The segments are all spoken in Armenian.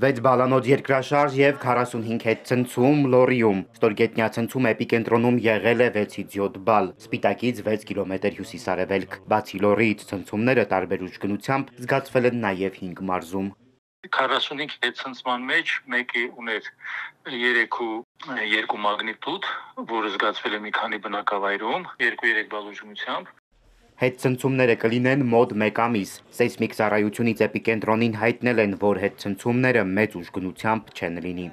6 բալանոց երկրաշարժ և 45 հետ ցնցում Լորիում։ Ստորգետնյա ցնցում էպիկենտրոնում եղել է 6-ից 7 բալ, Սպիտակից 6 կիլոմետր հյուսիսարևելք։ Բացի Լորիից ցնցումները տարբեր ուժգնությամբ զգացվել են նաև 5 մարզում։ 45 հետ ցնցման մեջ մեկի ուներ 3.2 մագնիտուդ, որը զգացվել է մի քանի բնակավայրում, 2-3 բալ ուժգնությամբ։ Հետ ցնցումները կլինեն մոտ 1 ամիս։ Սեյսմիկ ծառայությունից էպիկենտրոնին հայտնել են, որ հետ ցնցումները մեծ ուժգնությամբ չեն լինի։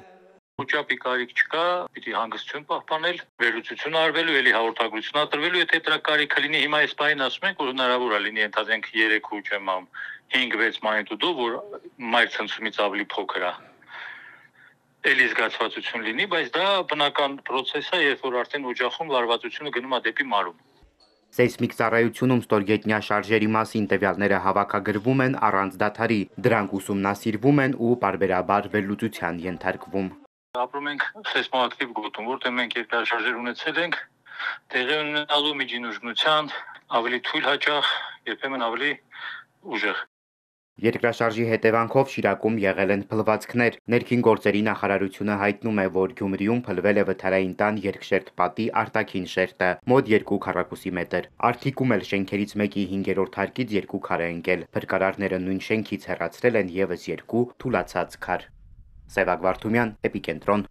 Ուղղապի կարիք չկա, պիտի հանգստություն պահպանել, վերլուծություն արվելու, էլի հաղորդագրություն տրվելու, եթե դրա կարիքը լինի, հիմա այս պահին ասում ենք, որ հնարավոր է լինի ընդհանրենք 3.5-6 մագնիտուդով, որ մայր ցնցումից ավելի փոքր է։ Էլի զգացվածություն լինի, բայց դա բնական process է, երբ որ արդեն օջախում լարվածությունը գնում է դեպի մարում։ Սեյսմիկ ծառայությունում ստորգետնյա շարժերի մասին տվյալները հավաքագրվում են առանց դադարի, դրանք ուսումնասիրվում են ու պարբերաբար վերլուծության ենթարկվում։ Ապրում ենք սեյսմոակտիվ գոտում, որտեղ մենք երկրաշարժեր ունեցել ենք, տեղի ունենալու միջին ուժգնության, ավելի թույլ հաճախ, երբեմն ավելի ուժեղ։ Երկրաշարժի հետևանքով Շիրակում եղել են փլվածքներ։ Ներքին գործերի նախարարությունը հայտնում է, որ Գյումրիում փլվել է վթարային տան երկշերտ պատի արտաքին շերտը, մոտ 2 քառակուսի մետր։ Արթիկում էլ շենքերից մեկի 5-րդ հարկից 2 քար է ընկել։ Փրկարարները նույն շենքից հեռացրել են ևս 2 թուլացած քար։ Սևակ Վարդումյան, Էպիկենտրոն։